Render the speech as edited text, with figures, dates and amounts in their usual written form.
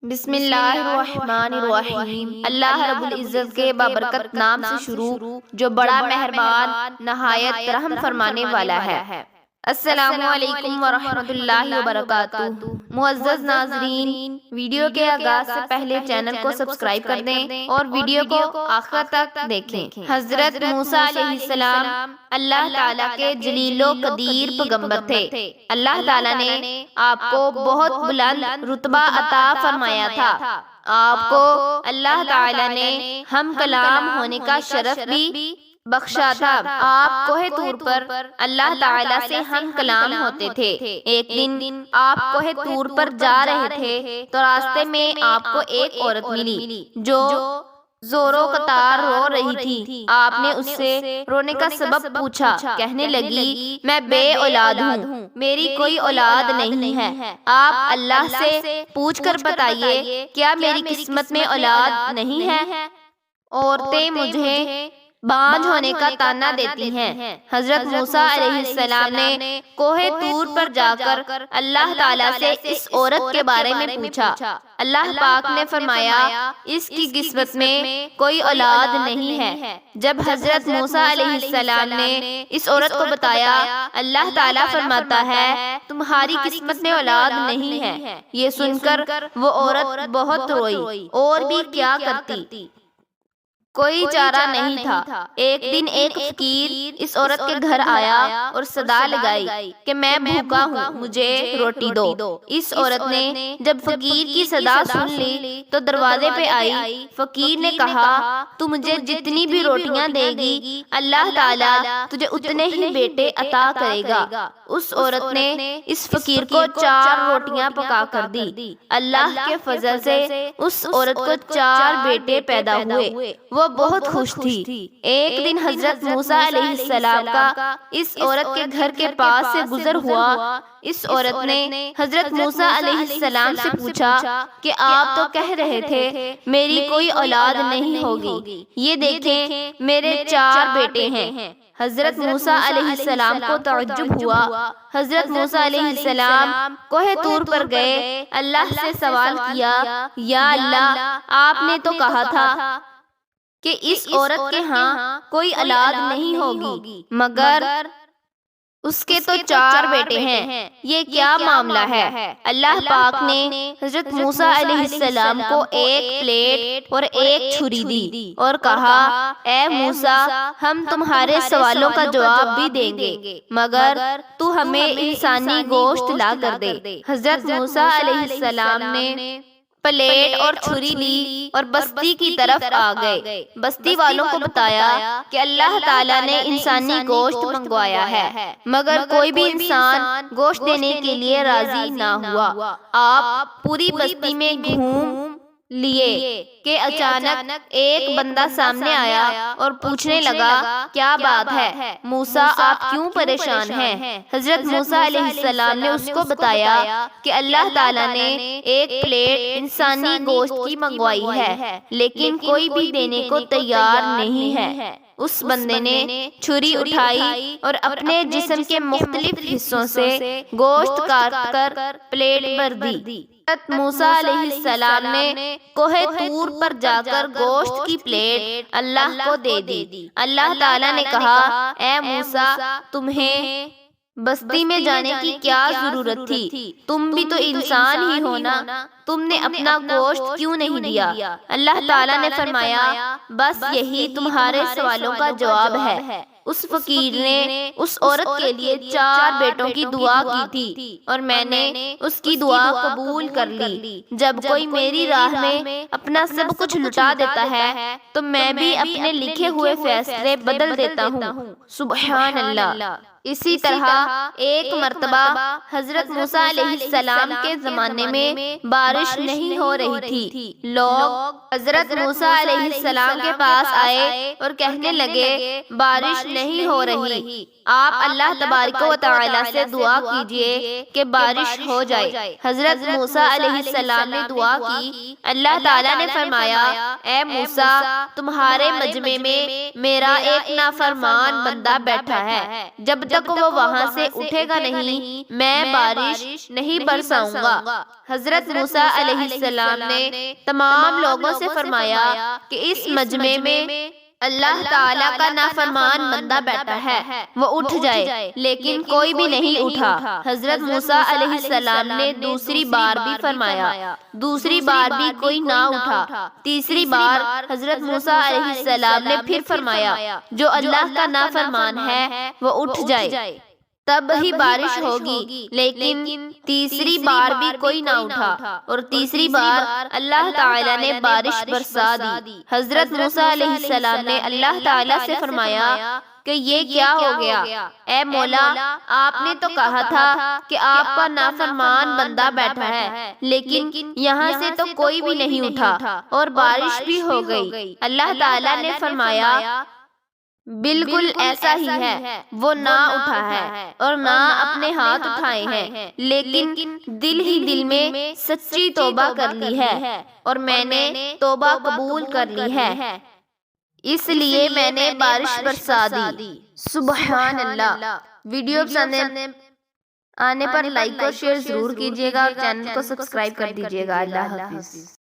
بسم اللہ الرحمن الرحیم۔ اللہ رب العزت کے بابرکت نام سے شروع جو بڑا مہربان نہایت رحم فرمانے والا ہے۔ السلام علیکم ورحمۃ اللہ وبرکاتہ۔ معزز ناظرین، ویڈیو کے آغاز سے پہلے چینل کو سبسکرائب کر دیں اور ویڈیو کو آخر تک دیکھیں۔ حضرت موسیٰ علیہ السلام اللہ تعالیٰ کے جلیل و قدیر پیغمبر تھے۔ اللہ تعالیٰ نے آپ کو بہت بلند رتبہ عطا فرمایا تھا۔ آپ کو اللہ تعالیٰ نے ہم کلام ہونے کا شرف بھی بخشا تھا۔ آپ کوہ طور پر اللہ تعالیٰ سے ہم کلام ہوتے تھے۔ ایک دن آپ کوہ طور پر جا رہے تھے تو راستے میں آپ کو ایک عورت ملی جو زور و قطار رو رہی تھی۔ آپ نے اس سے رونے کا سبب پوچھا۔ کہنے لگی، میں بے اولاد ہوں، میری کوئی اولاد نہیں ہے۔ آپ اللہ سے پوچھ کر بتائیے، کیا میری قسمت میں اولاد نہیں ہے؟ عورتیں مجھے بانجھ ہونے کا طعنہ دیتی ہیں۔ حضرت موسیٰ علیہ السلام نے کوہ طور پر جا کر اللہ تعالیٰ سے اس عورت کے بارے میں پوچھا۔ اللہ پاک نے فرمایا، اس کی قسمت میں کوئی اولاد نہیں ہے۔ جب حضرت موسیٰ علیہ السلام نے اس عورت کو بتایا، اللہ تعالیٰ فرماتا ہے، تمہاری قسمت میں اولاد نہیں ہے۔ یہ سن کر وہ عورت بہت روئی، اور بھی کیا کرتی، کوئی چارہ نہیں تھا۔ ایک دن ایک فقیر اس عورت کے گھر آیا اور صدا لگائی کہ میں بھوکا ہوں، مجھے روٹی دو۔ اس عورت نے جب فقیر کی صدا سن لی تو دروازے پہ آئی۔ فقیر نے کہا، تو مجھے جتنی بھی روٹیاں دے گی، اللہ تعالیٰ تجھے اتنے ہی بیٹے عطا کرے گا۔ اس عورت نے اس فقیر کو 4 روٹیاں پکا کر دی۔ اللہ کے فضل سے اس عورت کو 4 بیٹے پیدا ہوئے۔ وہ بہت خوش تھی۔ ایک دن حضرت موسیٰ علیہ السلام کا اس عورت کے گھر کے پاس سے گزر ہوا۔ اس عورت نے حضرت موسیٰ علیہ السلام سے پوچھا کہ آپ تو کہہ رہے تھے میری کوئی اولاد نہیں ہوگی، یہ دیکھیں میرے 4 بیٹے ہیں۔ حضرت موسیٰ علیہ السلام کو تعجب ہوا۔ حضرت موسیٰ علیہ السلام کوہ طور پر گئے، اللہ سے سوال کیا، یا اللہ، آپ نے تو کہا تھا کہ اس عورت کے ہاں کوئی اولاد نہیں ہوگی، مگر اس کے تو 4 بیٹے ہیں، یہ کیا معاملہ ہے؟ اللہ پاک نے حضرت موسیٰ علیہ السلام کو ایک پلیٹ اور ایک چھری دی اور کہا، اے موسیٰ، ہم تمہارے سوالوں کا جواب بھی دیں گے، مگر تو ہمیں انسانی گوشت لا کر دے۔ حضرت موسیٰ علیہ السلام نے پلیٹ اور چھری لی اور بستی کی طرف آ گئے۔ بستی والوں کو بتایا کہ اللہ تعالیٰ نے انسانی گوشت منگوایا ہے، مگر کوئی بھی انسان گوشت دینے کے لیے راضی نہ ہوا۔ آپ پوری بستی میں گھوم لیے کہ اچانک ایک بندہ سامنے آیا اور پوچھنے لگا، کیا بات ہے موسیٰ، آپ کیوں پریشان ہیں؟ حضرت موسیٰ علیہ السلام نے اس کو بتایا کہ اللہ تعالیٰ نے ایک پلیٹ انسانی گوشت کی منگوائی ہے، لیکن کوئی بھی دینے کو تیار نہیں ہے۔ اس بندے نے چھری اٹھائی اور اپنے جسم کے مختلف حصوں سے گوشت کاٹ کر پلیٹ بھر دی۔ حضرت موسیٰ علیہ السلام نے کوہ طور پر جا کر گوشت کی پلیٹ اللہ کو دے دی۔ اللہ تعالیٰ نے کہا، اے موسیٰ، تمہیں بستی میں جانے کی کیا ضرورت تھی؟ تم بھی تو انسان ہی ہو نا، تم نے اپنا گوشت کیوں نہیں دیا؟ اللہ تعالیٰ نے فرمایا، بس یہی تمہارے سوالوں کا جواب ہے۔ اس فقیر نے اس عورت کے لیے 4 بیٹوں کی دعا کی تھی اور میں نے اس کی دعا قبول کر لی۔ جب کوئی میری راہ میں اپنا سب کچھ لٹا دیتا ہے تو میں بھی اپنے لکھے ہوئے فیصلے بدل دیتا ہوں۔ سبحان اللہ۔ اسی طرح ایک مرتبہ حضرت موسیٰ علیہ السلام کے زمانے میں بارش نہیں ہو رہی تھی۔ لوگ حضرت موسیٰ علیہ السلام کے پاس آئے اور کہنے لگے، بارش نہیں ہو رہی، آپ اللہ تبارک و تعالیٰ سے دعا کیجئے کہ بارش ہو جائے۔ حضرت موسیٰ علیہ السلام نے دعا کی۔ اللہ تعالیٰ نے فرمایا، اے موسیٰ، تمہارے مجمع میں میرا ایک نافرمان بندہ بیٹھا ہے، جب تک وہ وہاں سے اٹھے گا نہیں میں بارش نہیں برساؤں گا۔ حضرت موسیٰ علیہ السلام نے تمام لوگوں سے فرمایا کہ اس مجمع میں اللہ تعالیٰ کا نافرمان بندہ بیٹھا ہے، وہ اٹھ جائے، لیکن کوئی بھی نہیں اٹھا۔ حضرت موسیٰ علیہ السلام نے دوسری بار بھی فرمایا، دوسری بار بھی کوئی نہ اٹھا۔ تیسری بار حضرت موسیٰ علیہ السلام نے پھر فرمایا جو اللہ کا نافرمان ہے وہ اٹھ جائے، تب ہی بارش ہوگی، لیکن تیسری بار بھی کوئی نہ اٹھا، اور تیسری بار اللہ تعالیٰ نے بارش برسا دی۔ حضرت موسیٰ علیہ السلام نے اللہ تعالیٰ سے فرمایا کہ یہ کیا ہو گیا؟ اے مولا، آپ نے تو کہا تھا کہ آپ کا نافرمان بندہ بیٹھا ہے، لیکن یہاں سے تو کوئی بھی نہیں اٹھا اور بارش بھی ہو گئی۔ اللہ تعالیٰ نے فرمایا بالکل ایسا ہی ہے، وہ نہ اٹھا ہے اور نہ اپنے ہاتھ اٹھائے ہیں، لیکن دل ہی دل میں سچی توبہ کر لی ہے اور میں نے توبہ قبول کر لی ہے، اس لیے میں نے بارش برسا دی۔ سبحان اللہ۔ ویڈیو پسند آنے پر لائک اور شیئر ضرور کیجیے گا اور چینل کو سبسکرائب کر دیجیے گا۔ اللہ حافظ۔